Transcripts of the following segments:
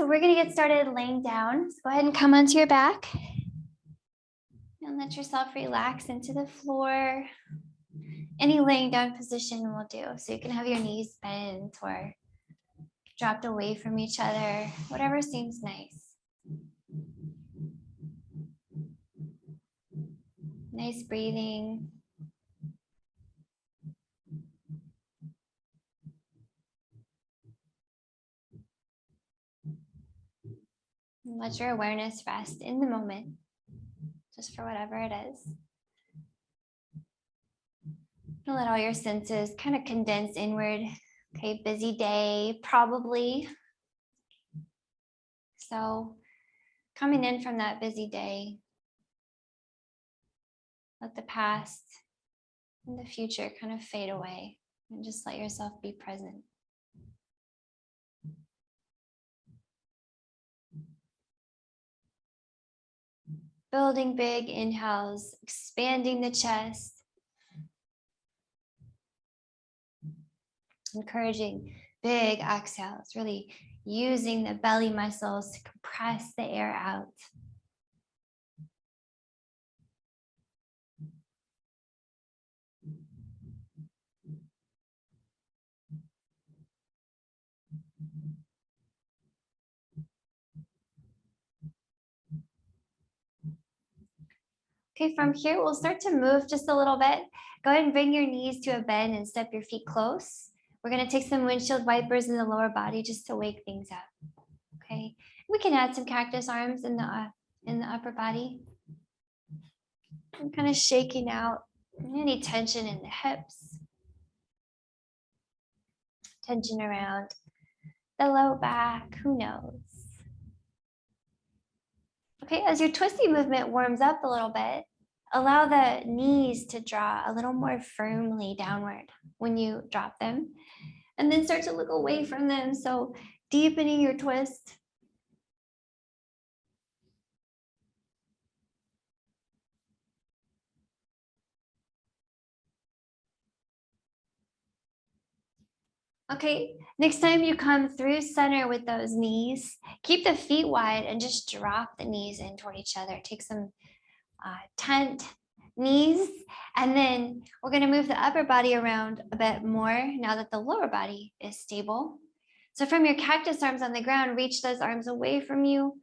so we're gonna get started laying down. So go ahead and come onto your back and let yourself relax into the floor. Any laying down position will do. So you can have your knees bent or dropped away from each other, whatever seems nice. Nice breathing. And let your awareness rest in the moment, just for whatever it is. And let all your senses kind of condense inward. Okay, busy day, probably. So coming in from that busy day, let the past and the future kind of fade away and just let yourself be present. Building big inhales, expanding the chest. Encouraging big exhales, really using the belly muscles to compress the air out. Okay, from here, we'll start to move just a little bit. Go ahead and bring your knees to a bend and step your feet close. We're gonna take some windshield wipers in the lower body just to wake things up, okay? We can add some cactus arms in the upper body. I'm kind of shaking out any tension in the hips. Tension around the low back, who knows? Okay, as your twisty movement warms up a little bit, allow the knees to draw a little more firmly downward when you drop them, and then start to look away from them. So deepening your twist. Okay, next time you come through center with those knees, keep the feet wide and just drop the knees in toward each other. Take some tent knees, and then we're going to move the upper body around a bit more now that the lower body is stable. So from your cactus arms on the ground, reach those arms away from you,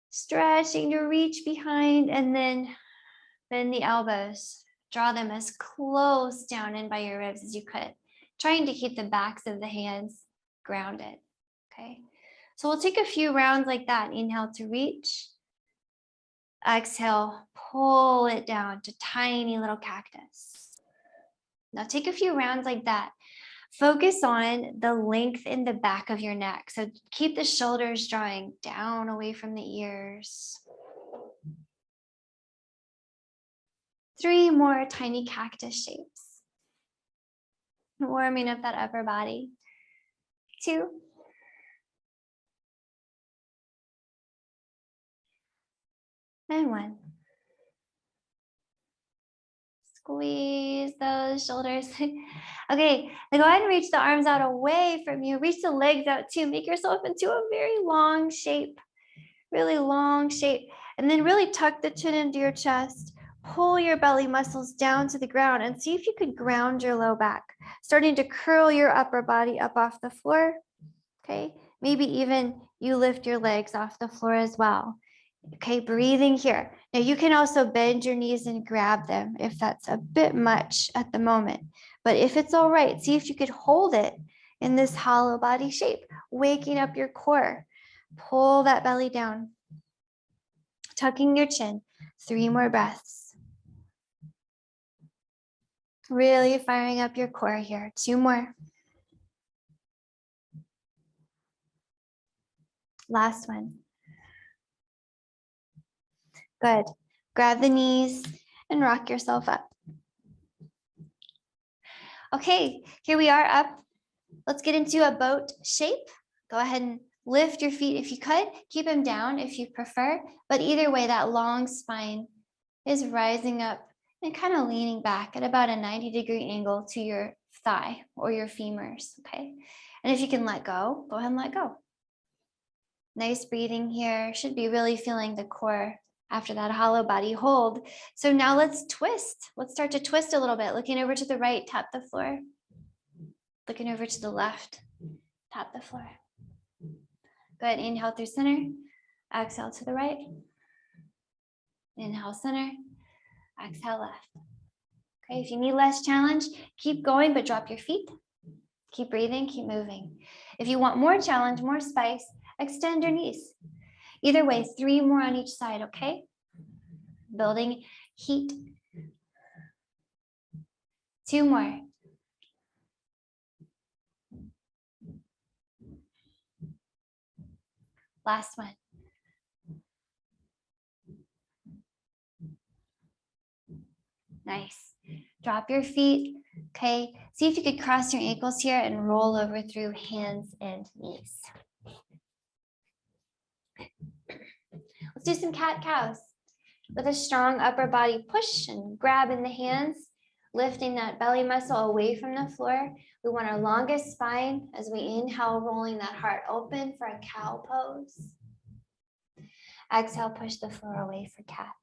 stretching to reach behind, and then bend the elbows. Draw them as close down in by your ribs as you could, trying to keep the backs of the hands grounded, okay? So we'll take a few rounds like that. Inhale to reach. Exhale, pull it down to tiny little cactus. Now take a few rounds like that. Focus on the length in the back of your neck. So keep the shoulders drawing down away from the ears. 3 more tiny cactus shapes. Warming up that upper body. 2. And 1. Squeeze those shoulders. Okay, now go ahead and reach the arms out away from you. Reach the legs out too. Make yourself into a very long shape. Really long shape. And then really tuck the chin into your chest. Pull your belly muscles down to the ground and see if you could ground your low back. Starting to curl your upper body up off the floor. Okay, maybe even you lift your legs off the floor as well. Okay, breathing here. Now you can also bend your knees and grab them if that's a bit much at the moment. But if it's all right, see if you could hold it in this hollow body shape, waking up your core. Pull that belly down, tucking your chin. 3 more breaths. Really firing up your core here. 2 more. Last one. Good. Grab the knees and rock yourself up. Okay, here we are up. Let's get into a boat shape. Go ahead and lift your feet if you could. Keep them down if you prefer. But either way, that long spine is rising up and kind of leaning back at about a 90-degree angle to your thigh or your femurs, okay? And if you can let go, go ahead and let go. Nice breathing here. Should be really feeling the core after that hollow body hold. So now let's twist. Let's start to twist a little bit. Looking over to the right, tap the floor. Looking over to the left, tap the floor. Go ahead, inhale through center. Exhale to the right. Inhale center. Exhale left. Okay, if you need less challenge, keep going, but drop your feet. Keep breathing, keep moving. If you want more challenge, more spice, extend your knees. Either way, 3 more on each side, okay? Building heat. 2 more. Last one. Nice. Drop your feet, okay? See if you could cross your ankles here and roll over through hands and knees. Let's do some cat-cows. With a strong upper body push and grab in the hands, lifting that belly muscle away from the floor. We want our longest spine as we inhale, rolling that heart open for a cow pose. Exhale, push the floor away for cat.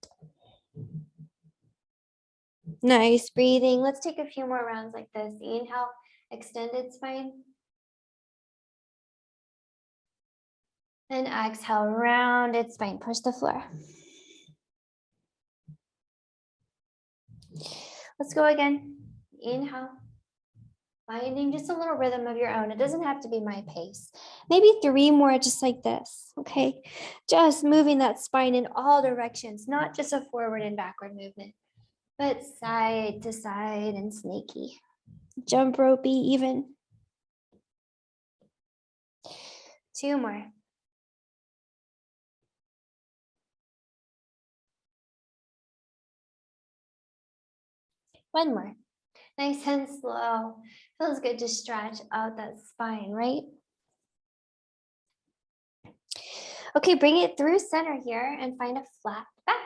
Nice breathing. Let's take a few more rounds like this. Inhale, extended spine. And exhale, rounded spine. Push the floor. Let's go again. Inhale. Finding just a little rhythm of your own. It doesn't have to be my pace. Maybe 3 more just like this, okay? Just moving that spine in all directions, not just a forward and backward movement, but side to side and snaky. Jump ropey even. 2 more. One more. Nice and slow. Feels good to stretch out that spine, right? Okay, bring it through center here and find a flat back.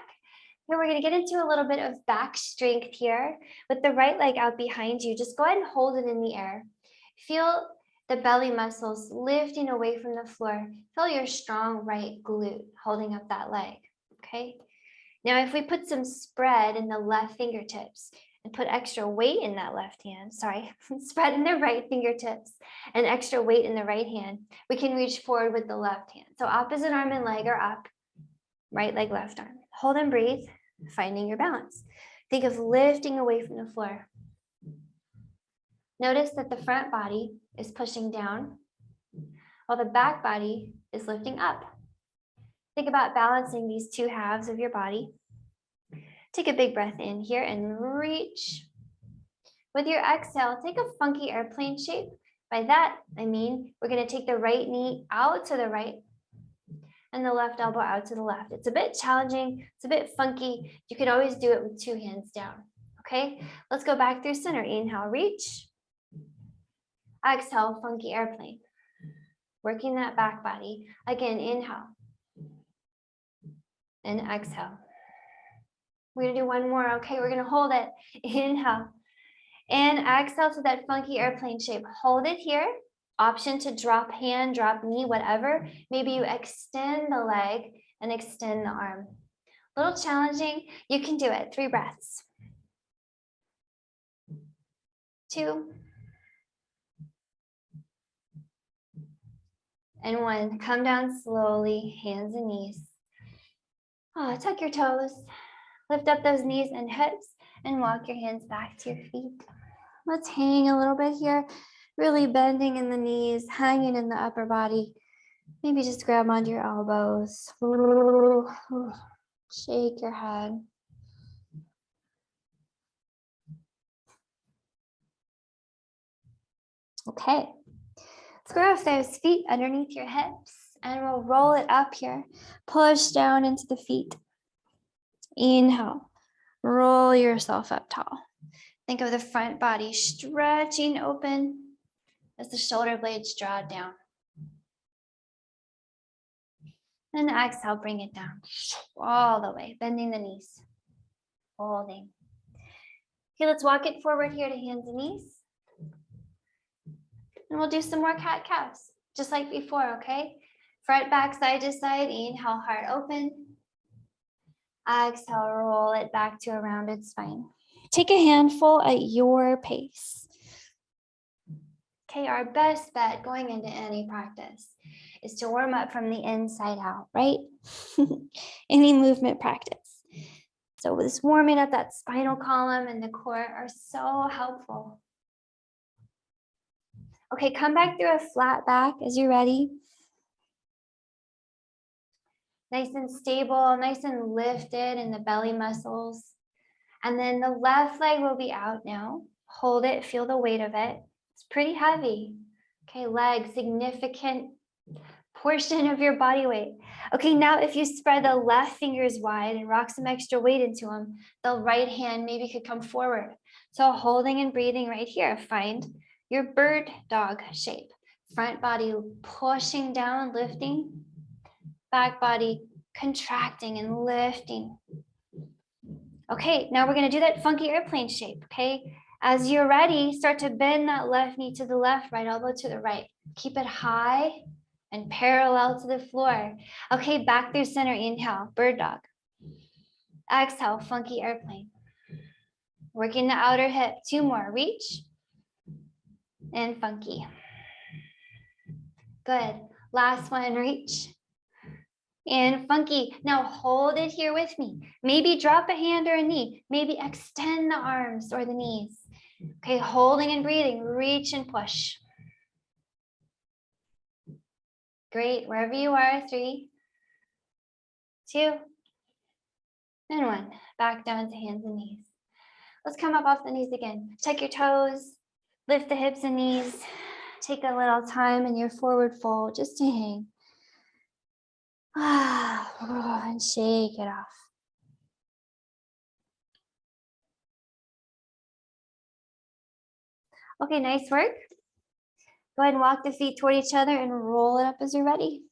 Here we're gonna get into a little bit of back strength here. With the right leg out behind you, just go ahead and hold it in the air. Feel the belly muscles lifting away from the floor. Feel your strong right glute holding up that leg, okay? Now, if we put some spread in the left fingertips and put extra weight in that left hand, spread in the right fingertips and extra weight in the right hand, we can reach forward with the left hand. So opposite arm and leg are up, right leg, left arm. Hold and breathe, finding your balance. Think of lifting away from the floor. Notice that the front body is pushing down while the back body is lifting up. Think about balancing these 2 halves of your body. Take a big breath in here and reach. With your exhale, take a funky airplane shape. By that, I mean, we're gonna take the right knee out to the right and the left elbow out to the left. It's a bit challenging, it's a bit funky. You can always do it with 2 hands down, okay? Let's go back through center. Inhale, reach. Exhale, funky airplane. Working that back body. Again, inhale. And exhale. We're gonna do 1 more, okay? We're gonna hold it. Inhale. And exhale to that funky airplane shape. Hold it here. Option to drop hand, drop knee, whatever. Maybe you extend the leg and extend the arm. A little challenging. You can do it. 3 breaths. 2. And 1. Come down slowly, hands and knees. Tuck your toes. Lift up those knees and hips and walk your hands back to your feet. Let's hang a little bit here, really bending in the knees, hanging in the upper body. Maybe just grab onto your elbows. Shake your head. Okay, let's grab those feet underneath your hips and we'll roll it up here. Push down into the feet. Inhale, roll yourself up tall. Think of the front body stretching open as the shoulder blades draw down. And exhale, bring it down all the way, bending the knees, holding. Okay, let's walk it forward here to hands and knees. And we'll do some more cat-cows, just like before, okay? Front, back, side to side. Inhale, heart open. Exhale, roll it back to a rounded spine. Take a handful at your pace. Okay, our best bet going into any practice is to warm up from the inside out, right? Any movement practice. So this warming up that spinal column and the core are so helpful. Okay, come back through a flat back as you're ready. Nice and stable, nice and lifted in the belly muscles. And then the left leg will be out now. Hold it, feel the weight of it. It's pretty heavy. Okay, leg, significant portion of your body weight. Okay, now if you spread the left fingers wide and rock some extra weight into them, the right hand maybe could come forward. So holding and breathing right here. Find your bird dog shape. Front body pushing down, lifting. Back body contracting and lifting. Okay, now we're going to do that funky airplane shape, okay? As you're ready, start to bend that left knee to the left, right elbow to the right. Keep it high and parallel to the floor. Okay, back through center, inhale, bird dog. Exhale, funky airplane. Working the outer hip, 2 more, reach and funky. Good, last one, reach and funky. Now hold it here with me. Maybe drop a hand or a knee. Maybe extend the arms or the knees. Okay, holding and breathing, reach and push. Great, wherever you are, 3, 2, and 1. Back down to hands and knees. Let's come up off the knees again. Check your toes, lift the hips and knees. Take a little time in your forward fold just to hang. And shake it off. Okay, nice work. Go ahead and walk the feet toward each other and roll it up as you're ready.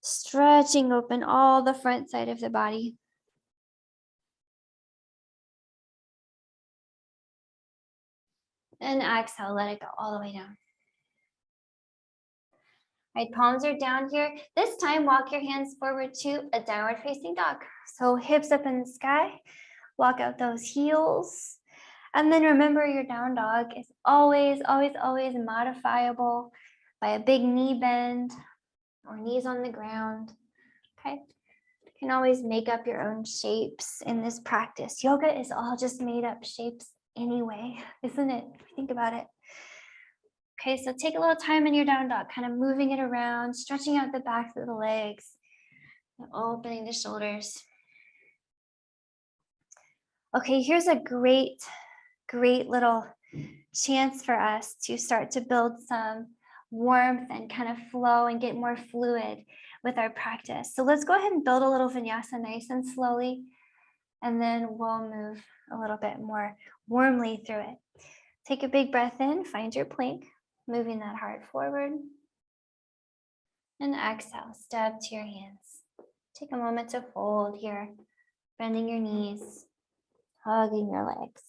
Stretching open all the front side of the body. And exhale, let it go all the way down. Right, palms are down here. This time, walk your hands forward to a downward facing dog. So hips up in the sky, walk out those heels. And then remember your down dog is always, always, always modifiable by a big knee bend or knees on the ground, okay? You can always make up your own shapes in this practice. Yoga is all just made up shapes anyway, isn't it? If you think about it. Okay, so take a little time in your down dog, kind of moving it around, stretching out the backs of the legs, and opening the shoulders. Okay, here's a great little chance for us to start to build some warmth and kind of flow and get more fluid with our practice. So let's go ahead and build a little vinyasa nice and slowly, and then we'll move a little bit more warmly through it. Take a big breath in, find your plank, moving that heart forward. And exhale, step to your hands. Take a moment to fold here, bending your knees, hugging your legs.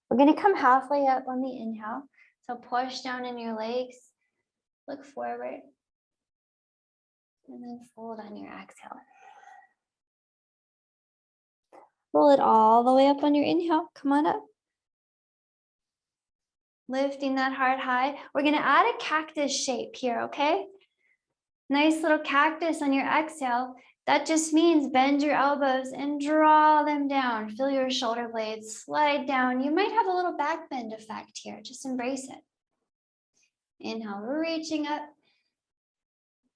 We're going to come halfway up on the inhale. So push down in your legs, look forward, and then fold on your exhale. Roll it all the way up on your inhale. Come on up. Lifting that heart high. We're going to add a cactus shape here, okay? Nice little cactus on your exhale. That just means bend your elbows and draw them down. Feel your shoulder blades slide down. You might have a little back bend effect here. Just embrace it. Inhale, reaching up.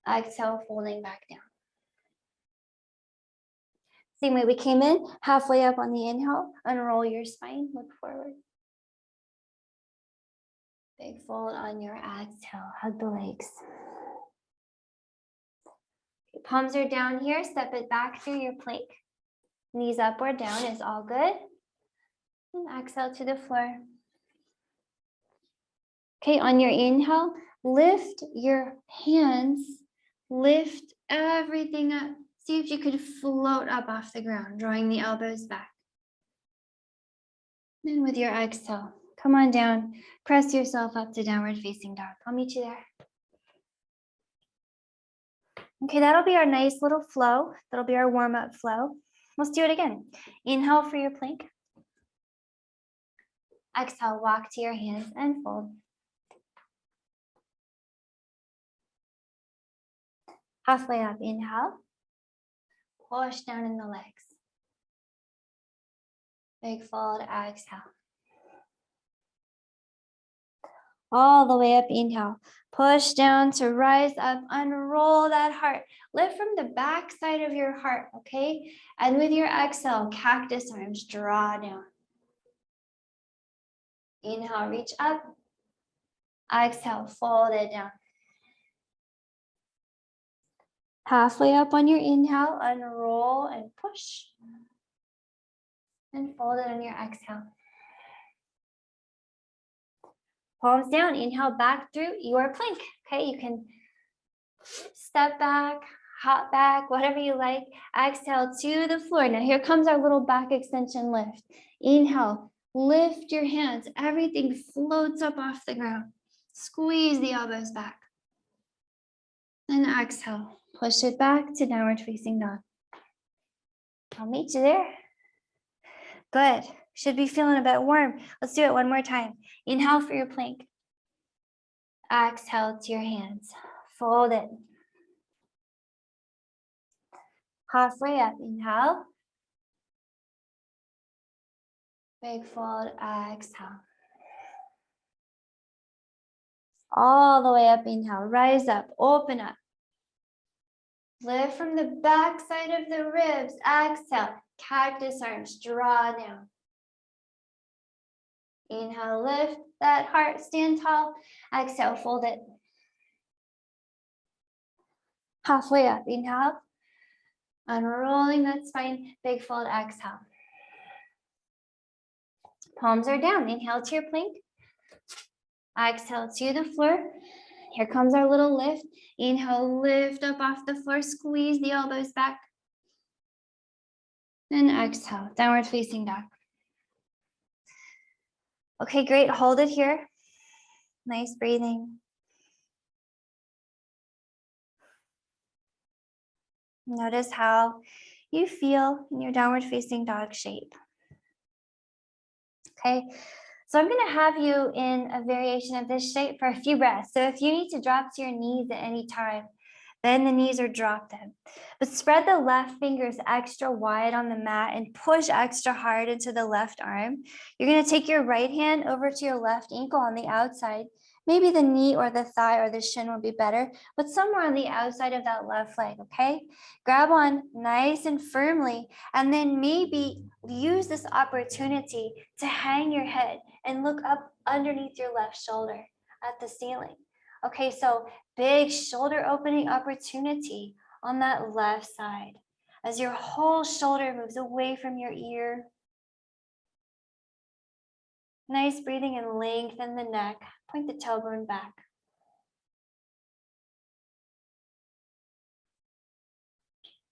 Exhale, folding back down. Same way we came in, halfway up on the inhale. Unroll your spine, look forward. Big fold on your exhale, hug the legs. Palms are down here, step it back through your plank. Knees up or down is all good. And exhale to the floor. Okay, on your inhale, lift your hands, lift everything up. See if you could float up off the ground, drawing the elbows back. And with your exhale, come on down, press yourself up to downward facing dog. I'll meet you there. Okay, that'll be our nice little flow. That'll be our warm-up flow. Let's do it again. Inhale for your plank. Exhale, walk to your hands and fold. Halfway up, inhale. Push down in the legs. Big fold, exhale. All the way up, inhale. Push down to rise up, unroll that heart. Lift from the back side of your heart, okay? And with your exhale, cactus arms, draw down. Inhale, reach up. Exhale, fold it down. Halfway up on your inhale, unroll and push. And fold it on your exhale. Palms down, inhale back through your plank. Okay, you can step back, hop back, whatever you like. Exhale to the floor. Now here comes our little back extension lift. Inhale, lift your hands. Everything floats up off the ground. Squeeze the elbows back. And exhale, push it back to downward facing dog. I'll meet you there. Good. Should be feeling a bit warm. Let's do it one more time. Inhale for your plank. Exhale to your hands. Fold it. Halfway up. Inhale. Big fold. Exhale. All the way up. Inhale. Rise up. Open up. Lift from the back side of the ribs. Exhale. Cactus arms. Draw down. Inhale, lift that heart, stand tall. Exhale, fold it. Halfway up, inhale. Unrolling that spine, big fold, exhale. Palms are down, inhale to your plank. Exhale to the floor. Here comes our little lift. Inhale, lift up off the floor, squeeze the elbows back. Then exhale, downward facing dog. Okay, great, hold it here. Nice breathing. Notice how you feel in your downward facing dog shape. Okay, so I'm gonna have you in a variation of this shape for a few breaths. So if you need to drop to your knees at any time, then the knees are dropped in. But spread the left fingers extra wide on the mat and push extra hard into the left arm. You're gonna take your right hand over to your left ankle on the outside. Maybe the knee or the thigh or the shin would be better, but somewhere on the outside of that left leg, okay? Grab on nice and firmly, and then maybe use this opportunity to hang your head and look up underneath your left shoulder at the ceiling. Okay, so big shoulder opening opportunity on that left side as your whole shoulder moves away from your ear. Nice breathing and lengthen the neck. Point the tailbone back.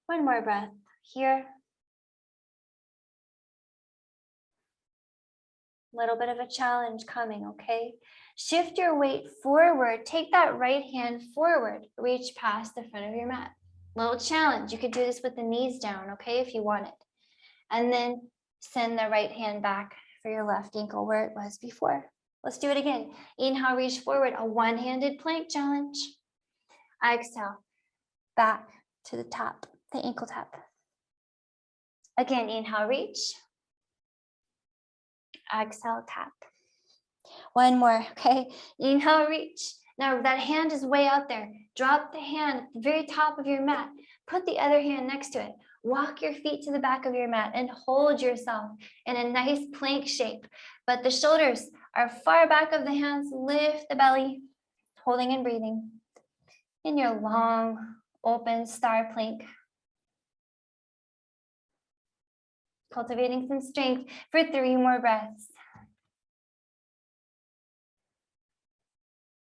One more breath here. Little bit of a challenge coming, okay? Shift your weight forward. Take that right hand forward. Reach past the front of your mat. Little challenge. You could do this with the knees down, okay, if you want it. And then send the right hand back for your left ankle where it was before. Let's do it again. Inhale, reach forward, a one-handed plank challenge. Exhale, back to the top, the ankle tap. Again, inhale, reach. Exhale, tap. One more, okay? Inhale, reach. Now that hand is way out there. Drop the hand at the very top of your mat. Put the other hand next to it. Walk your feet to the back of your mat and hold yourself in a nice plank shape. But the shoulders are far back of the hands. Lift the belly, holding and breathing in your long, open star plank. Cultivating some strength for 3 more breaths.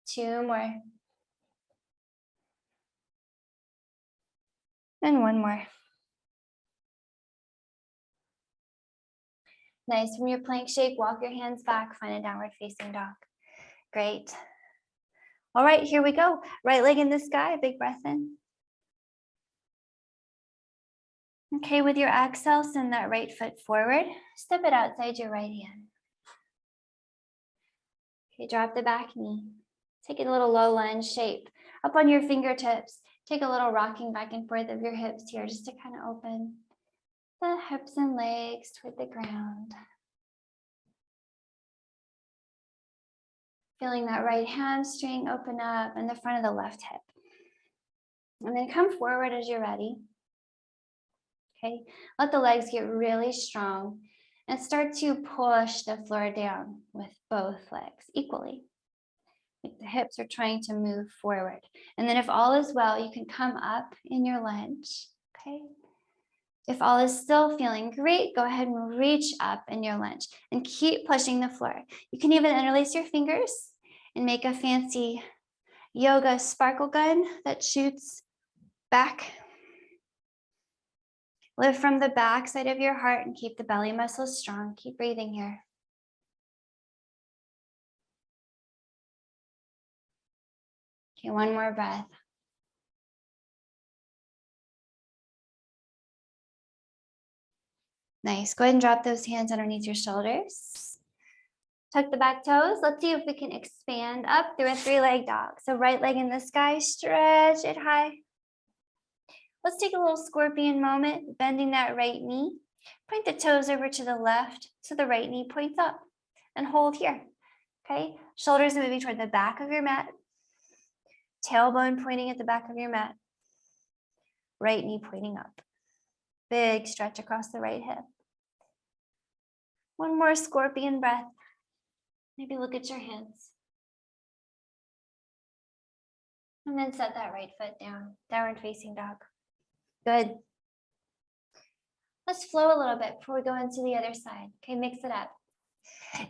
2 more. And 1 more. Nice. From your plank shake, walk your hands back, find a downward facing dog. Great. All right, here we go. Right leg in the sky, big breath in. Okay, with your exhale, send that right foot forward. Step it outside your right hand. Okay, drop the back knee. Take a little low lunge shape. Up on your fingertips. Take a little rocking back and forth of your hips here just to kind of open the hips and legs toward the ground. Feeling that right hamstring open up and the front of the left hip. And then come forward as you're ready. Okay, let the legs get really strong and start to push the floor down with both legs equally. Like the hips are trying to move forward. And then if all is well, you can come up in your lunge. Okay. If all is still feeling great, go ahead and reach up in your lunge and keep pushing the floor. You can even interlace your fingers and make a fancy yoga sparkle gun that shoots back. Lift from the back side of your heart and keep the belly muscles strong. Keep breathing here. Okay, one more breath. Nice. Go ahead and drop those hands underneath your shoulders. Tuck the back toes. Let's see if we can expand up through a 3-leg dog. So right leg in the sky, stretch it high. Let's take a little scorpion moment, bending that right knee. Point the toes over to the left so the right knee points up and hold here. Okay, shoulders moving toward the back of your mat. Tailbone pointing at the back of your mat. Right knee pointing up. Big stretch across the right hip. One more scorpion breath. Maybe look at your hands. And then set that right foot down. Downward facing dog. Good. Let's flow a little bit before we go into the other side. Okay, mix it up.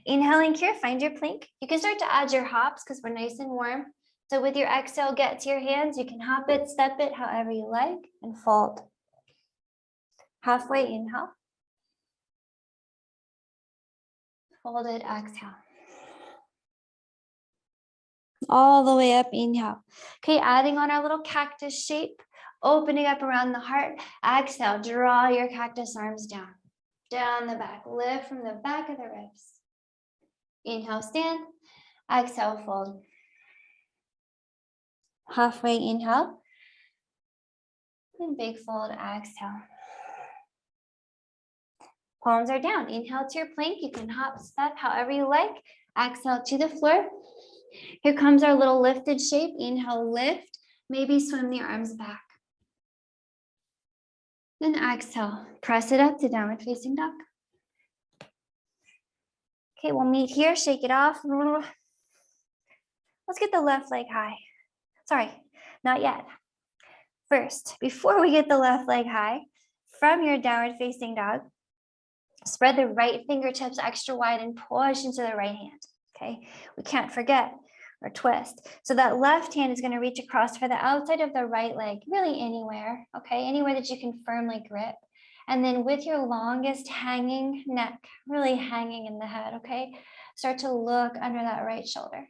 Inhaling here, find your plank. You can start to add your hops because we're nice and warm. So with your exhale, get to your hands. You can hop it, step it, however you like, and fold. Halfway inhale. Folded exhale. All the way up, inhale. Okay, adding on our little cactus shape, opening up around the heart. Exhale, draw your cactus arms down. Down the back, lift from the back of the ribs. Inhale, stand. Exhale, fold. Halfway inhale. And big fold, exhale. Palms are down. Inhale to your plank. You can hop, step, however you like. Exhale to the floor. Here comes our little lifted shape. Inhale, lift. Maybe swim the arms back. Then exhale, press it up to downward facing dog. Okay, we'll meet here, shake it off. Let's get the left leg high. Sorry, not yet. First, before we get the left leg high, from your downward facing dog, spread the right fingertips extra wide and push into the right hand. Okay, we can't forget or twist. So that left hand is going to reach across for the outside of the right leg, really anywhere. Okay, anywhere that you can firmly grip. And then with your longest hanging neck, really hanging in the head, okay? Start to look under that right shoulder.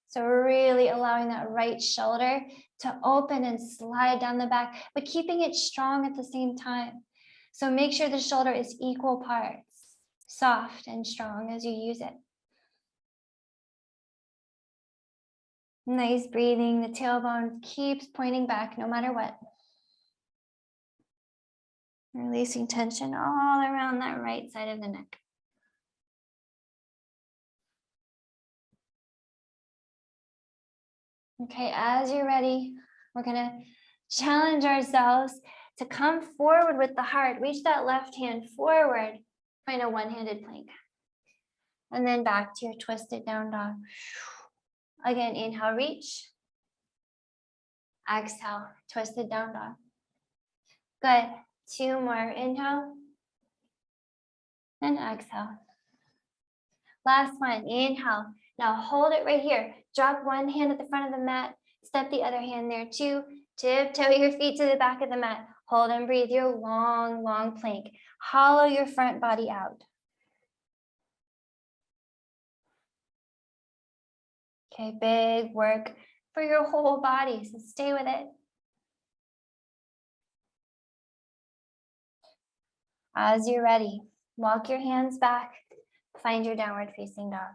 So really allowing that right shoulder to open and slide down the back, but keeping it strong at the same time. So make sure the shoulder is equal parts, soft and strong as you use it. Nice breathing. The tailbone keeps pointing back no matter what. Releasing tension all around that right side of the neck. Okay, as you're ready, we're gonna challenge ourselves to come forward with the heart. Reach that left hand forward, find a one-handed plank. And then back to your twisted down dog. Again, inhale, reach. Exhale, twisted down dog. Good. 2 more. Inhale. And exhale. Last one. Inhale. Now hold it right here. Drop one hand at the front of the mat. Step the other hand there too. Tiptoe your feet to the back of the mat. Hold and breathe your long, long plank. Hollow your front body out. Okay, big work for your whole body, so stay with it. As you're ready, walk your hands back, find your downward facing dog.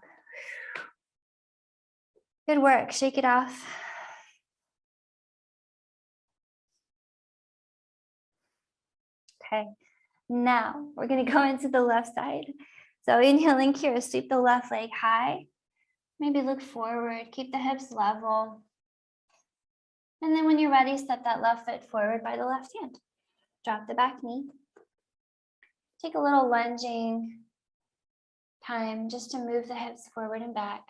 Good work, shake it off. Okay, now we're gonna go into the left side. So inhaling here, sweep the left leg high, maybe look forward, keep the hips level. And then when you're ready, step that left foot forward by the left hand. Drop the back knee. Take a little lunging time just to move the hips forward and back.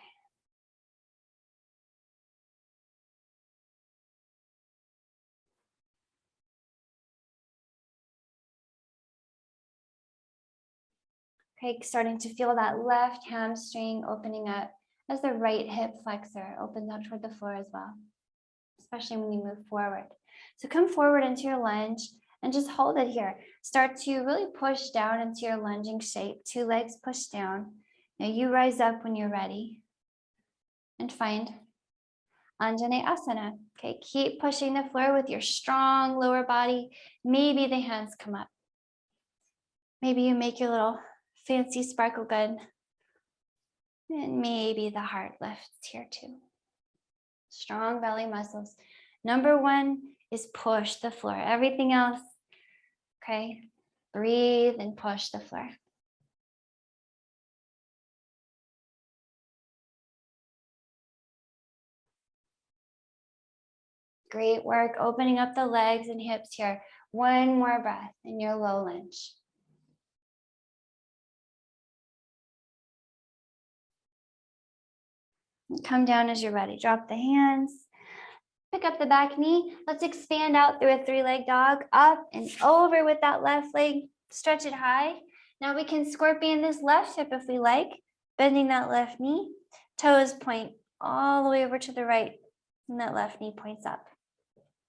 Okay, starting to feel that left hamstring opening up as the right hip flexor opens up toward the floor as well, especially when you move forward. So come forward into your lunge and just hold it here. Start to really push down into your lunging shape. Two legs push down. Now you rise up when you're ready and find Anjaneyasana. Okay, keep pushing the floor with your strong lower body. Maybe the hands come up. Maybe you make your little fancy sparkle gun. And maybe the heart lifts here too. Strong belly muscles. Number one is push the floor. Everything else, okay, breathe and push the floor. Great work opening up the legs and hips here. One more breath in your low lunge. Come down as you're ready. Drop the hands. Pick up the back knee. Let's expand out through a three-leg dog. Up and over with that left leg. Stretch it high. Now we can scorpion this left hip if we like. Bending that left knee. Toes point all the way over to the right. And that left knee points up.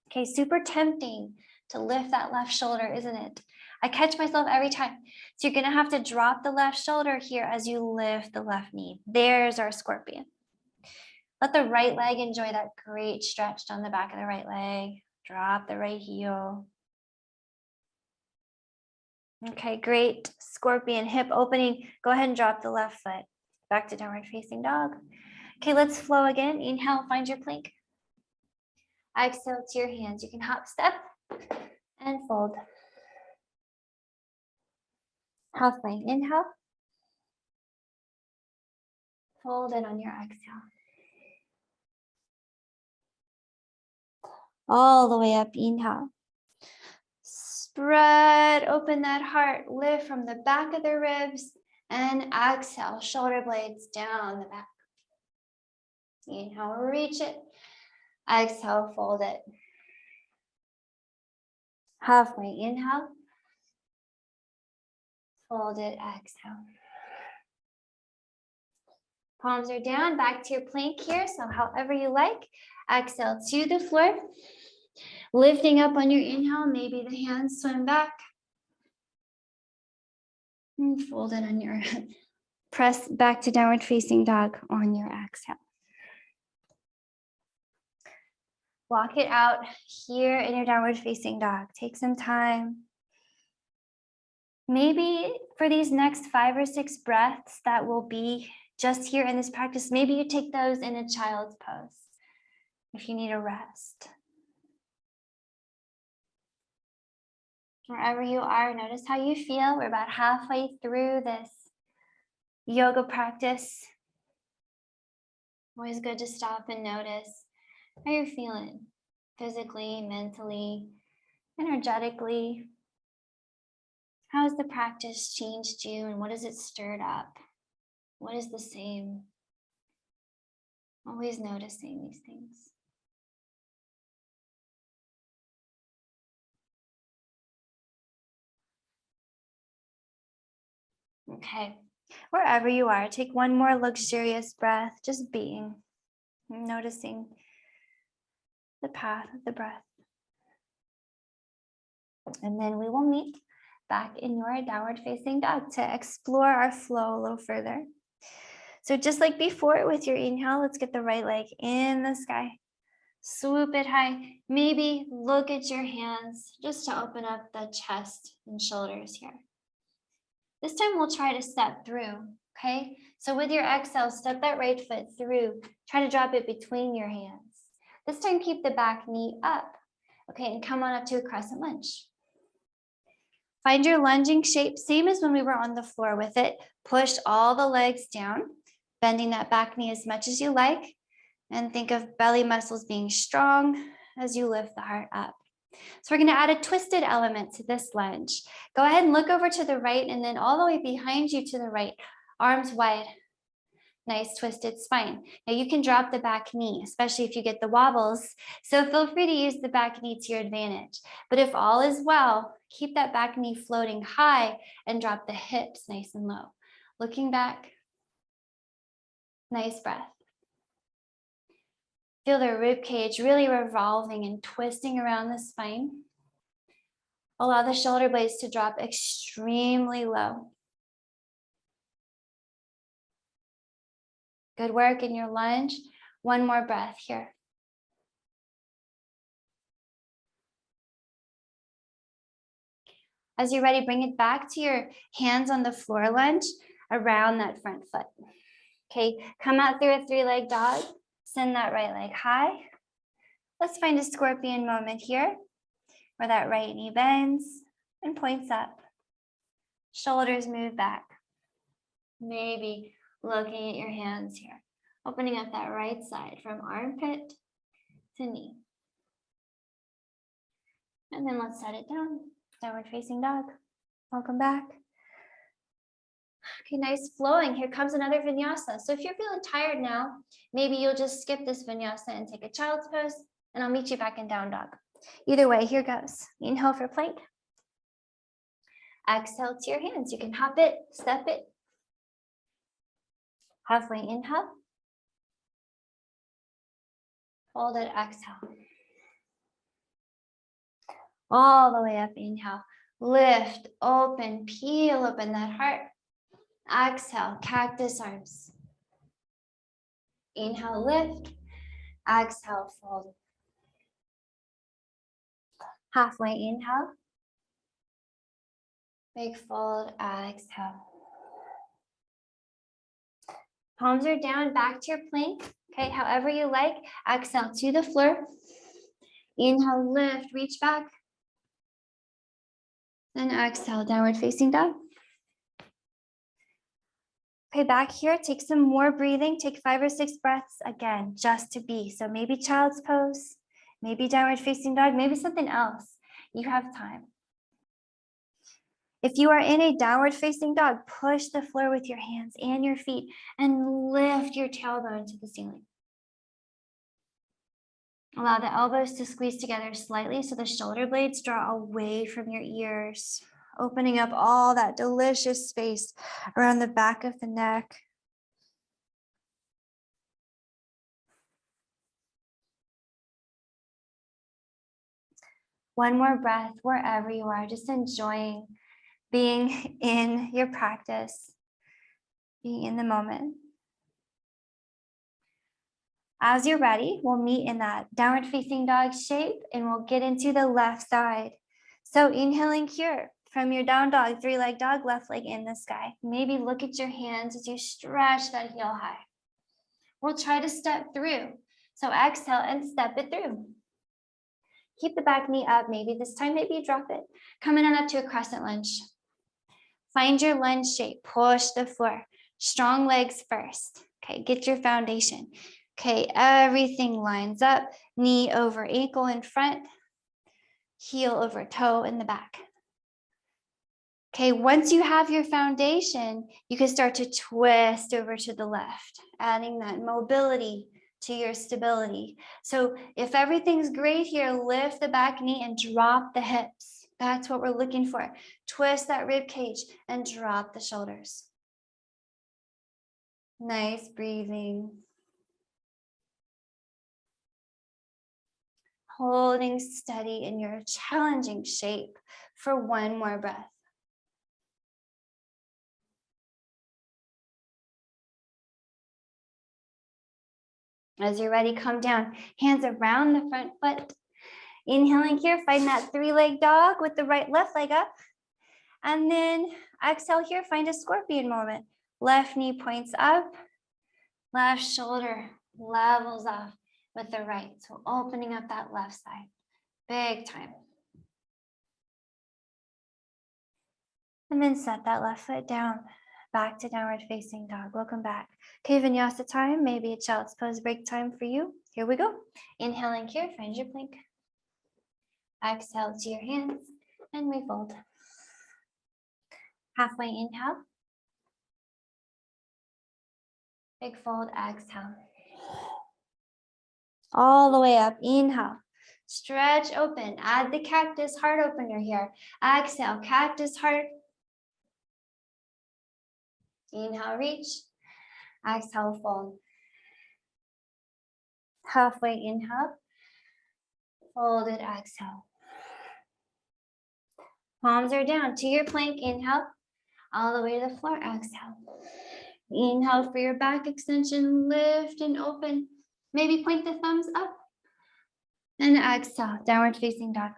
Okay, super tempting to lift that left shoulder, isn't it? I catch myself every time. So you're gonna have to drop the left shoulder here as you lift the left knee. There's our scorpion. Let the right leg enjoy that great stretch down the back of the right leg. Drop the right heel. Okay, great. Scorpion, hip opening. Go ahead and drop the left foot. Back to downward facing dog. Okay, let's flow again. Inhale, find your plank. Exhale to your hands. You can hop, step, and fold. Half plank. Inhale. Fold in on your exhale. All the way up, inhale. Spread open that heart, lift from the back of the ribs, and exhale, shoulder blades down the back. Inhale, reach it. Exhale, fold it. Halfway, inhale. Fold it, exhale. Palms are down, back to your plank here, so however you like. Exhale to the floor. Lifting up on your inhale, maybe the hands swim back. And fold it on your press back to downward facing dog on your exhale. Walk it out here in your downward facing dog. Take some time. Maybe for these next 5 or 6 breaths that will be just here in this practice, maybe you take those in a child's pose if you need a rest. Wherever you are, notice how you feel. We're about halfway through this yoga practice. Always good to stop and notice how you're feeling physically, mentally, energetically. How has the practice changed you and what has it stirred up? What is the same? Always noticing these things. Okay, wherever you are, take one more luxurious breath, just being, noticing the path of the breath. And then we will meet back in your downward facing dog to explore our flow a little further. So just like before with your inhale, let's get the right leg in the sky. Swoop it high. Maybe look at your hands just to open up the chest and shoulders here. This time we'll try to step through, okay? So with your exhale, step that right foot through. Try to drop it between your hands. This time, keep the back knee up, okay? And come on up to a crescent lunge. Find your lunging shape, same as when we were on the floor with it. Push all the legs down, bending that back knee as much as you like. And think of belly muscles being strong as you lift the heart up. So we're going to add a twisted element to this lunge. Go ahead and look over to the right and then all the way behind you to the right, arms wide. Nice twisted spine. Now you can drop the back knee, especially if you get the wobbles. So feel free to use the back knee to your advantage. But if all is well, keep that back knee floating high and drop the hips nice and low. Looking back, nice breath. Feel the rib cage really revolving and twisting around the spine. Allow the shoulder blades to drop extremely low. Good work in your lunge. One more breath here. As you're ready, bring it back to your hands on the floor lunge around that front foot. Okay, come out through a three-leg dog. Send that right leg high. Let's find a scorpion moment here where that right knee bends and points up. Shoulders move back. Maybe looking at your hands here, opening up that right side from armpit to knee. And then let's set it down. Downward facing dog. Welcome back. Okay, nice flowing. Here comes another vinyasa. So if you're feeling tired now, maybe you'll just skip this vinyasa and take a child's pose, and I'll meet you back in down dog. Either way, here goes. Inhale for plank. Exhale to your hands. You can hop it, step it. Halfway inhale. Hold it, exhale. All the way up, inhale. Lift, open, peel open that heart. Exhale, cactus arms. Inhale, lift. Exhale, fold. Halfway inhale. Big fold, exhale. Palms are down, back to your plank. Okay, however you like. Exhale to the floor. Inhale, lift, reach back. Then exhale, downward facing dog. Okay, back here, take some more breathing. Take 5 or 6 breaths again, just to be. So maybe child's pose, maybe downward facing dog, maybe something else. You have time. If you are in a downward facing dog, push the floor with your hands and your feet and lift your tailbone to the ceiling. Allow the elbows to squeeze together slightly so the shoulder blades draw away from your ears, opening up all that delicious space around the back of the neck. One more breath wherever you are, just enjoying being in your practice, being in the moment. As you're ready, we'll meet in that downward facing dog shape and we'll get into the left side. So inhaling here from your down dog, 3-leg dog, left leg in the sky. Maybe look at your hands as you stretch that heel high. We'll try to step through. So exhale and step it through. Keep the back knee up. Maybe this time, maybe you drop it. Coming on up to a crescent lunge. Find your lunge shape. Push the floor. Strong legs first. Okay, get your foundation. Okay, everything lines up. Knee over ankle in front. Heel over toe in the back. Okay, once you have your foundation, you can start to twist over to the left, adding that mobility to your stability. So if everything's great here, lift the back knee and drop the hips. That's what we're looking for. Twist that rib cage and drop the shoulders. Nice breathing. Holding steady in your challenging shape for one more breath. As you're ready, come down, hands around the front foot. Inhaling here, find that 3-leg dog with the right left leg up. And then exhale here, find a scorpion moment. Left knee points up, left shoulder levels off with the right. So opening up that left side, big time. And then set that left foot down, back to downward facing dog. Welcome back. Okay, vinyasa time, maybe a child's pose break time for you. Here we go. Inhaling here, find your plank. Exhale to your hands and refold. Halfway inhale. Big fold, exhale. All the way up, inhale. Stretch open, add the cactus heart opener here. Exhale, cactus heart. Inhale, reach. Exhale, fold. Halfway inhale. Folded, exhale. Palms are down to your plank, inhale. All the way to the floor, exhale. Inhale for your back extension, lift and open. Maybe point the thumbs up. And exhale, downward facing dog.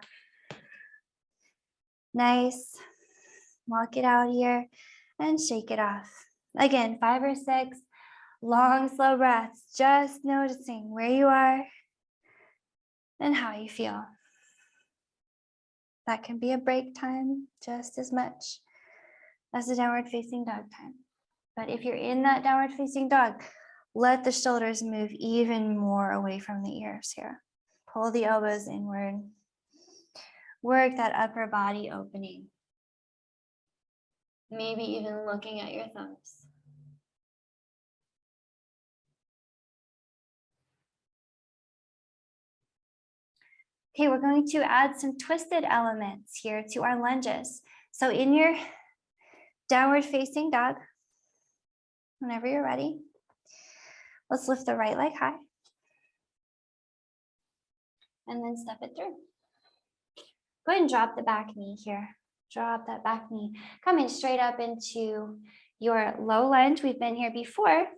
Nice. Walk it out here and shake it off. Again, 5 or 6 long, slow breaths, just noticing where you are and how you feel. That can be a break time just as much as the downward facing dog time. But if you're in that downward facing dog, let the shoulders move even more away from the ears here. Pull the elbows inward. Work that upper body opening. Maybe even looking at your thumbs. Okay, we're going to add some twisted elements here to our lunges. So in your downward facing dog, whenever you're ready, let's lift the right leg high. And then step it through. Go ahead and drop the back knee here. Drop that back knee. Coming straight up into your low lunge. We've been here before.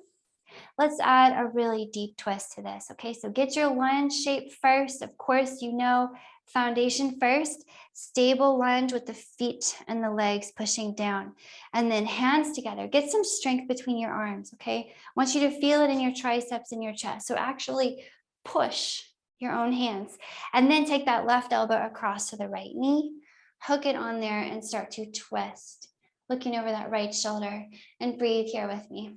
Let's add a really deep twist to this. Okay, so get your lunge shape first. Of course, you know, foundation first. Stable lunge with the feet and the legs pushing down. And then hands together. Get some strength between your arms, okay? I want you to feel it in your triceps and your chest. So actually push your own hands. And then take that left elbow across to the right knee. Hook it on there and start to twist. Looking over that right shoulder and breathe here with me.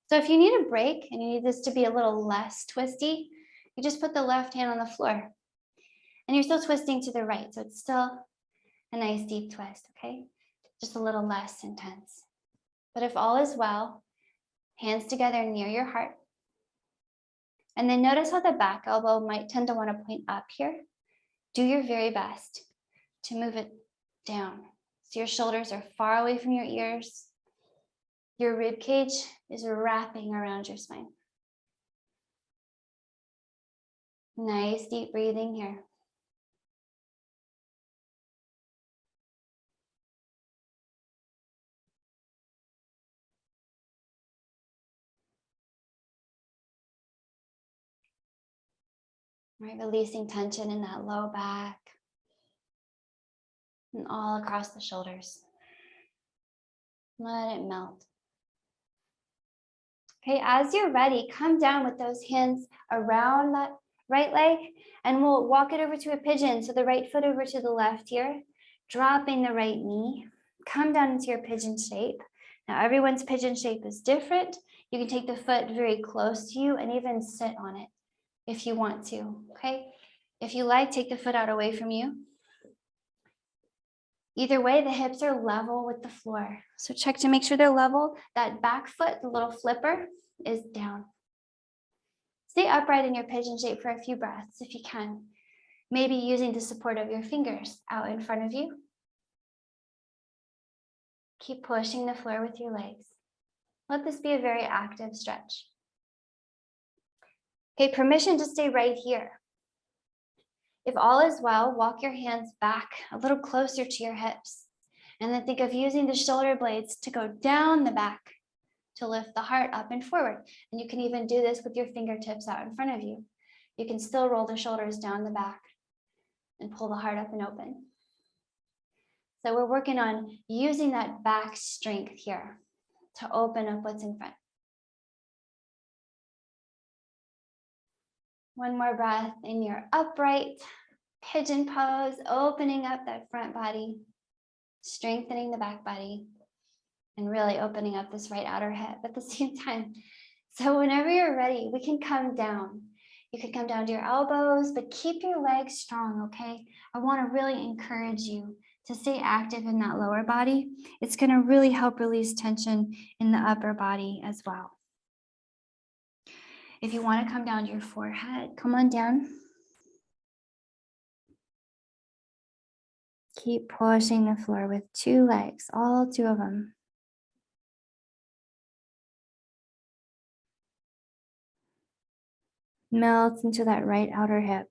So if you need a break and you need this to be a little less twisty, you just put the left hand on the floor and you're still twisting to the right. So it's still a nice deep twist, okay? Just a little less intense. But if all is well, hands together near your heart. And then notice how the back elbow might tend to want to point up here. Do your very best to move it down. So your shoulders are far away from your ears. Your rib cage is wrapping around your spine. Nice deep breathing here. Right, releasing tension in that low back and all across the shoulders. Let it melt. Okay, as you're ready, come down with those hands around that right leg and we'll walk it over to a pigeon. So the right foot over to the left here, dropping the right knee, come down into your pigeon shape. Now everyone's pigeon shape is different. You can take the foot very close to you and even sit on it if you want to, okay? If you like, take the foot out away from you. Either way, the hips are level with the floor. So check to make sure they're level. That back foot, the little flipper, is down. Stay upright in your pigeon shape for a few breaths if you can. Maybe using the support of your fingers out in front of you. Keep pushing the floor with your legs. Let this be a very active stretch. Okay, permission to stay right here. If all is well, walk your hands back a little closer to your hips. And then think of using the shoulder blades to go down the back to lift the heart up and forward. And you can even do this with your fingertips out in front of you. You can still roll the shoulders down the back and pull the heart up and open. So we're working on using that back strength here to open up what's in front. One more breath in your upright pigeon pose, opening up that front body, strengthening the back body, and really opening up this right outer hip at the same time. So whenever you're ready, we can come down. You can come down to your elbows, but keep your legs strong, okay? I want to really encourage you to stay active in that lower body. It's going to really help release tension in the upper body as well. If you want to come down to your forehead, come on down. Keep pushing the floor with two legs, all two of them. Melt into that right outer hip.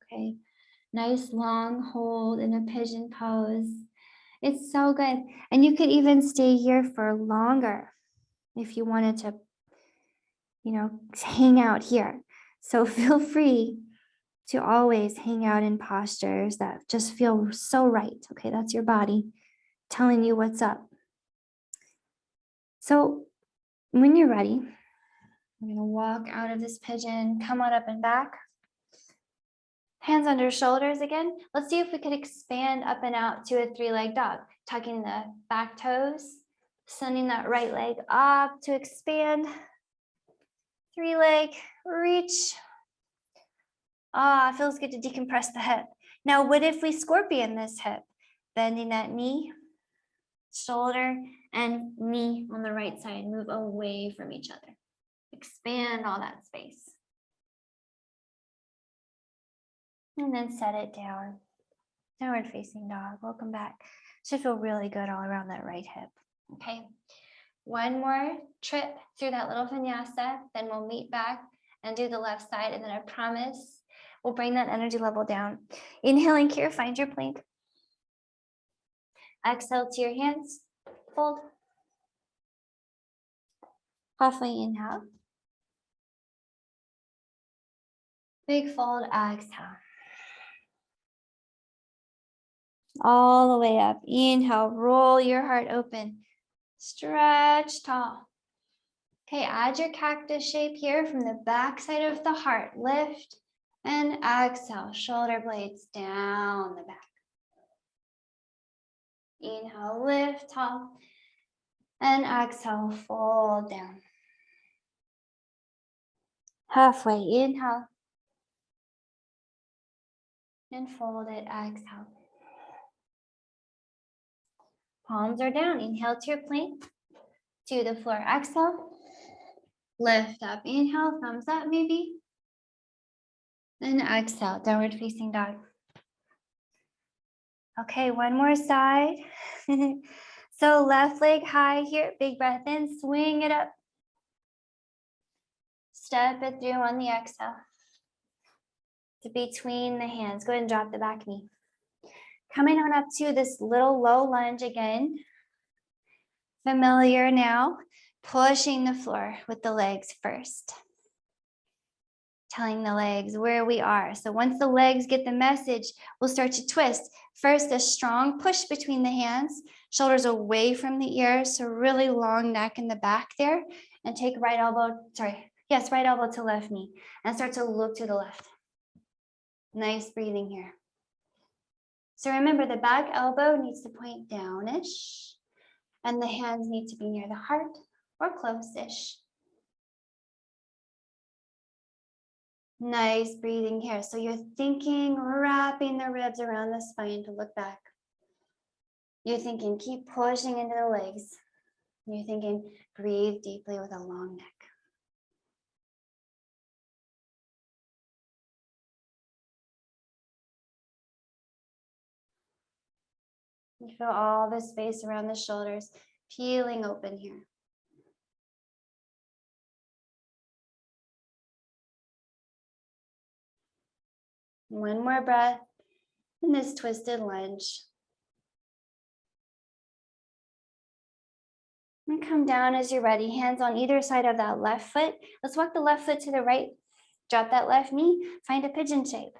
Okay, nice long hold in a pigeon pose. It's so good. And you could even stay here for longer if you wanted to, hang out here. So feel free to always hang out in postures that just feel so right. Okay, that's your body telling you what's up. So when you're ready, we're going to walk out of this pigeon, come on up and back. Hands under shoulders again. Let's see if we could expand up and out to a three-leg dog. Tucking the back toes, sending that right leg up to expand. Three-leg, reach. It feels good to decompress the hip. Now, what if we scorpion this hip? Bending that knee, shoulder, and knee on the right side. Move away from each other. Expand all that space. And then set it down. Downward facing dog. Welcome back. Should feel really good all around that right hip. Okay. One more trip through that little vinyasa. Then we'll meet back and do the left side. And then I promise we'll bring that energy level down. Inhaling here, find your plank. Exhale to your hands. Fold. Halfway inhale. Big fold, exhale. All the way up. Inhale, roll your heart open. Stretch tall. Okay, add your cactus shape here from the back side of the heart. Lift and exhale. Shoulder blades down the back. Inhale, lift tall. And exhale, fold down. Halfway, inhale. And fold it, exhale. Palms are down. Inhale to your plank. To the floor, exhale. Lift up, inhale, thumbs up maybe. Then exhale, downward facing dog. Okay, one more side. So left leg high here, big breath in, swing it up. Step it through on the exhale. To between the hands, go ahead and drop the back knee. Coming on up to this little low lunge again. Familiar now, pushing the floor with the legs first. Telling the legs where we are. So once the legs get the message, we'll start to twist. First, a strong push between the hands, shoulders away from the ears, so really long neck in the back there, and take right elbow to left knee, and start to look to the left. Nice breathing here. So remember, the back elbow needs to point downish, and the hands need to be near the heart or close-ish. Nice breathing here. So you're thinking, wrapping the ribs around the spine to look back. You're thinking, keep pushing into the legs. You're thinking, breathe deeply with a long neck. You feel all the space around the shoulders peeling open here. One more breath in this twisted lunge. And come down as you're ready. Hands on either side of that left foot. Let's walk the left foot to the right. Drop that left knee. Find a pigeon shape.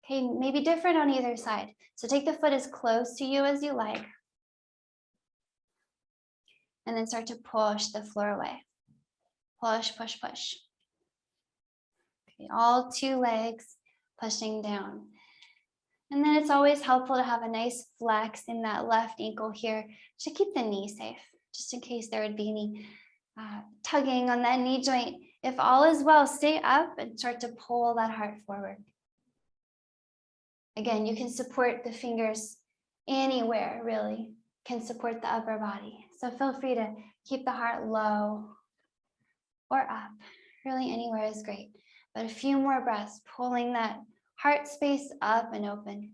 Okay, maybe different on either side. So take the foot as close to you as you like. And then start to push the floor away. Push, push, push. Okay, all two legs pushing down. And then it's always helpful to have a nice flex in that left ankle here to keep the knee safe, just in case there would be any tugging on that knee joint. If all is well, stay up and start to pull that heart forward. Again, you can support the fingers anywhere, really, can support the upper body. So feel free to keep the heart low or up. Really, anywhere is great. But a few more breaths, pulling that heart space up and open.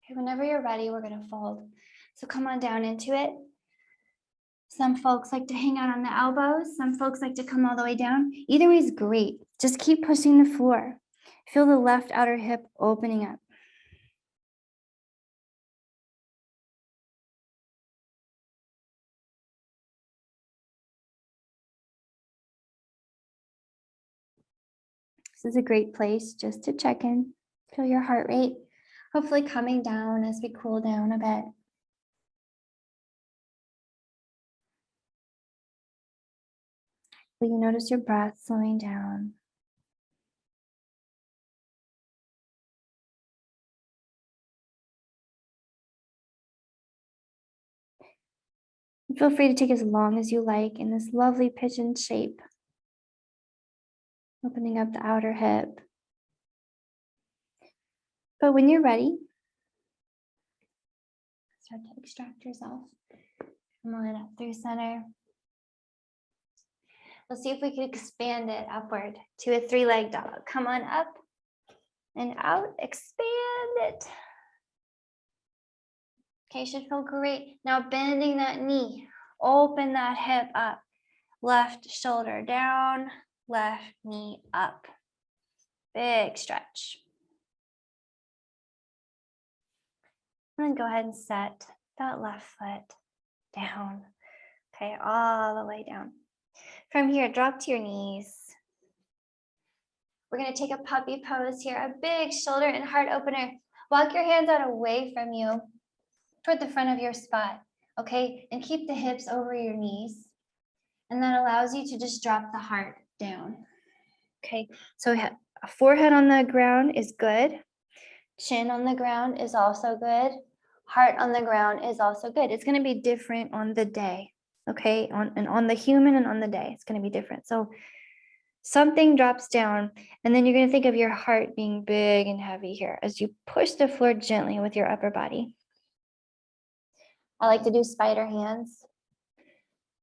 Okay, whenever you're ready, we're going to fold. So come on down into it. Some folks like to hang out on the elbows. Some folks like to come all the way down. Either way is great. Just keep pushing the floor. Feel the left outer hip opening up. This is a great place just to check in. Feel your heart rate, hopefully coming down as we cool down a bit. Will you notice your breath slowing down? Feel free to take as long as you like in this lovely pigeon shape. Opening up the outer hip. But when you're ready, start to extract yourself. Come on up through center. Let's see if we can expand it upward to a three-legged dog. Come on up and out, expand it. Okay, should feel great. Now bending that knee, open that hip up. Left shoulder down, left knee up. Big stretch. And then go ahead and set that left foot down. Okay, all the way down. From here, drop to your knees. We're going to take a puppy pose here, a big shoulder and heart opener. Walk your hands out away from you toward the front of your spot, okay? And keep the hips over your knees. And that allows you to just drop the heart down. Okay, so a forehead on the ground is good. Chin on the ground is also good. Heart on the ground is also good. It's going to be different on the day, okay? On the human and on the day, it's going to be different. So something drops down, and then you're going to think of your heart being big and heavy here as you push the floor gently with your upper body. I like to do spider hands.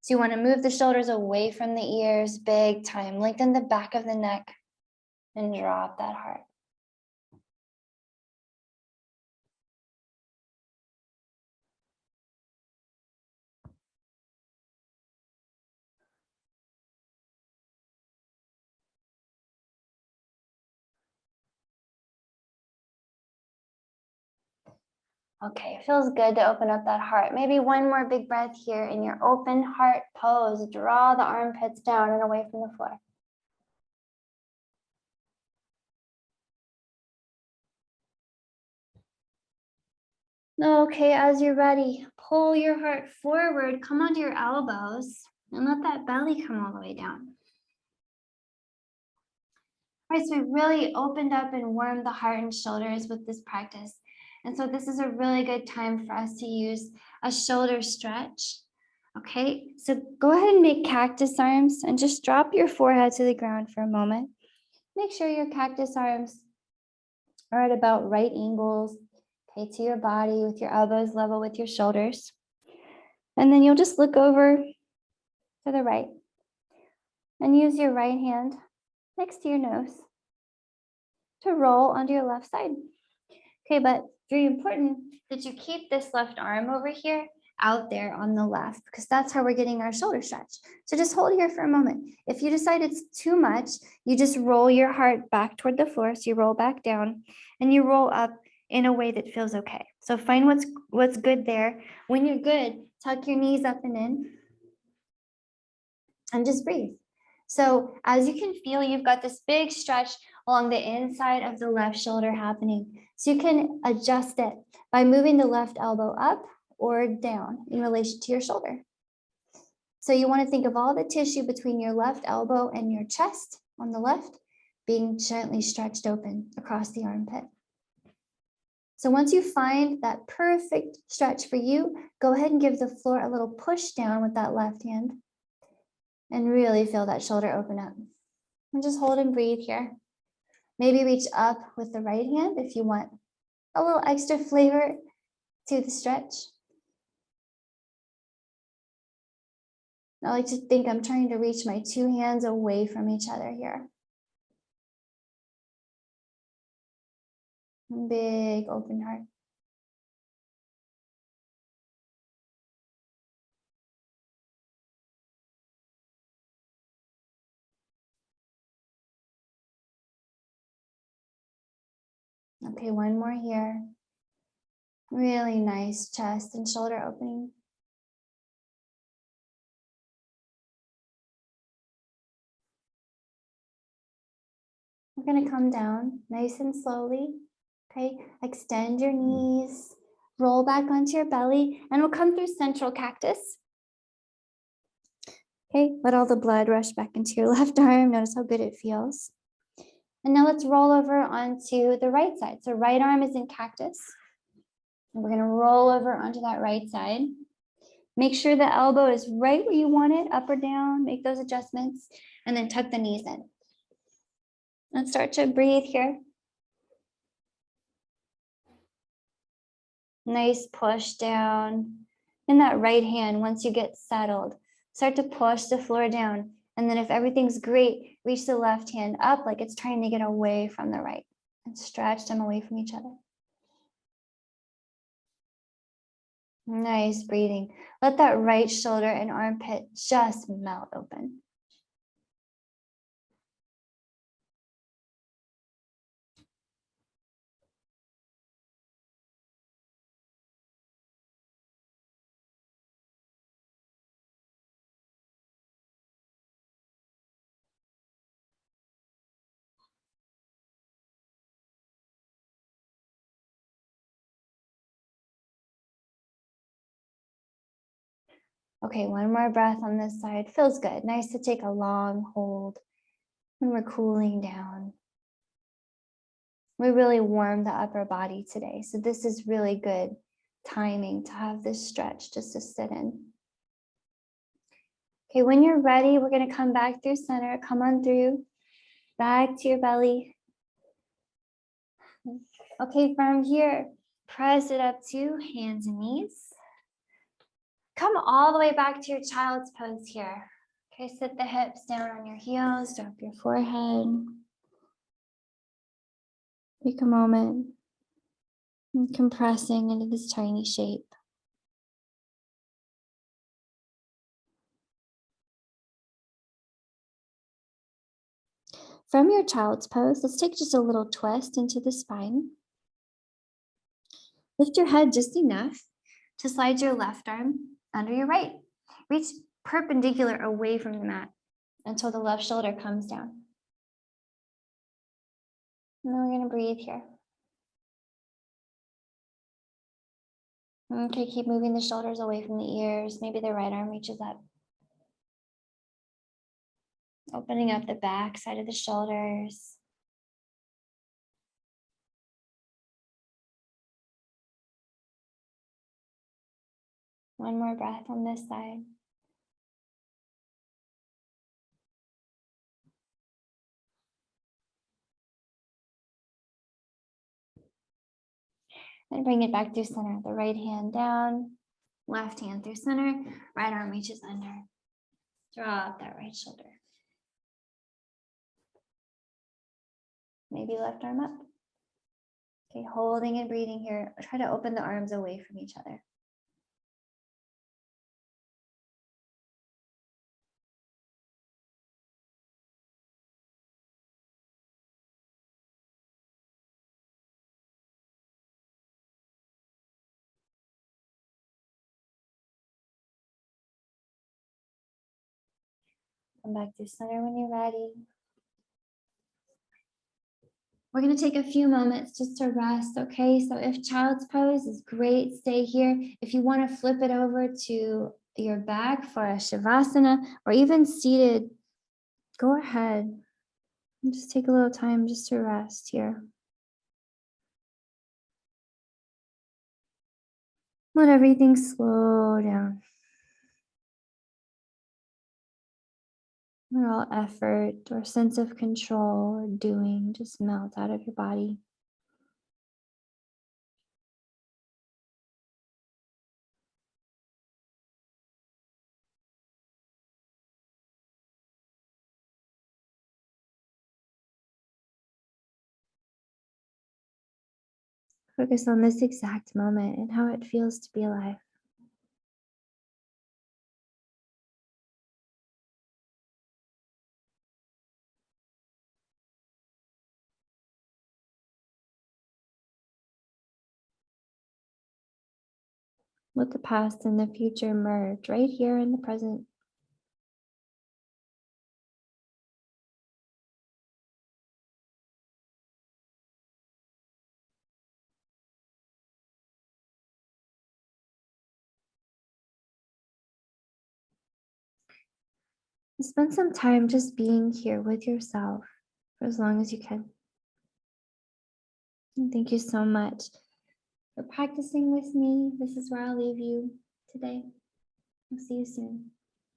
So you want to move the shoulders away from the ears, big time. Lengthen the back of the neck and drop that heart. Okay, it feels good to open up that heart. Maybe one more big breath here in your open heart pose. Draw the armpits down and away from the floor. Okay, as you're ready, pull your heart forward, come onto your elbows, and let that belly come all the way down. All right, so we really opened up and warmed the heart and shoulders with this practice. And so this is a really good time for us to use a shoulder stretch. Okay, so go ahead and make cactus arms and just drop your forehead to the ground for a moment. Make sure your cactus arms are at about right angles, okay, to your body with your elbows level with your shoulders. And then you'll just look over to the right and use your right hand next to your nose to roll onto your left side. Okay, but very important that you keep this left arm over here out there on the left, because that's how we're getting our shoulder stretch. So just hold here for a moment. If you decide it's too much, you just roll your heart back toward the floor. So you roll back down and you roll up in a way that feels okay. So find what's good there. When you're good, tuck your knees up and in and just breathe. So as you can feel, you've got this big stretch along the inside of the left shoulder happening. So you can adjust it by moving the left elbow up or down in relation to your shoulder. So you want to think of all the tissue between your left elbow and your chest on the left being gently stretched open across the armpit. So once you find that perfect stretch for you, go ahead and give the floor a little push down with that left hand and really feel that shoulder open up. And just hold and breathe here. Maybe reach up with the right hand if you want a little extra flavor to the stretch. I like to think I'm trying to reach my two hands away from each other here. Big open heart. Okay, one more here. Really nice chest and shoulder opening. We're going to come down nice and slowly. Okay, extend your knees, roll back onto your belly, and we'll come through central cactus. Okay, let all the blood rush back into your left arm. Notice how good it feels. And now let's roll over onto the right side. So right arm is in cactus. And we're going to roll over onto that right side. Make sure the elbow is right where you want it, up or down. Make those adjustments, and then tuck the knees in. Let's start to breathe here. Nice push down. In that right hand, once you get settled, start to push the floor down. And then if everything's great, reach the left hand up like it's trying to get away from the right and stretch them away from each other. Nice breathing. Let that right shoulder and armpit just melt open. Okay, one more breath on this side. Feels good. Nice to take a long hold when we're cooling down. We really warmed the upper body today. So this is really good timing to have this stretch just to sit in. Okay, when you're ready, we're going to come back through center. Come on through, back to your belly. Okay, from here, press it up to hands and knees. Come all the way back to your child's pose here. Okay, sit the hips down on your heels, drop your forehead. Take a moment and compressing into this tiny shape. From your child's pose, let's take just a little twist into the spine. Lift your head just enough to slide your left arm under your right. Reach perpendicular away from the mat until the left shoulder comes down. And then we're going to breathe here. Okay, keep moving the shoulders away from the ears. Maybe the right arm reaches up. Opening up the back side of the shoulders. One more breath on this side. And bring it back through center. The right hand down, left hand through center, right arm reaches under. Drop that right shoulder. Maybe left arm up. Okay, holding and breathing here. Try to open the arms away from each other. Come back to center when you're ready. We're going to take a few moments just to rest, okay? So if child's pose is great, stay here. If you want to flip it over to your back for a shavasana or even seated, go ahead. And just take a little time just to rest here. Let everything slow down. Let all effort or sense of control or doing just melt out of your body. Focus on this exact moment and how it feels to be alive. Let the past and the future merge right here in the present. Spend some time just being here with yourself for as long as you can. And thank you so much for practicing with me. This is where I'll leave you today. I'll see you soon.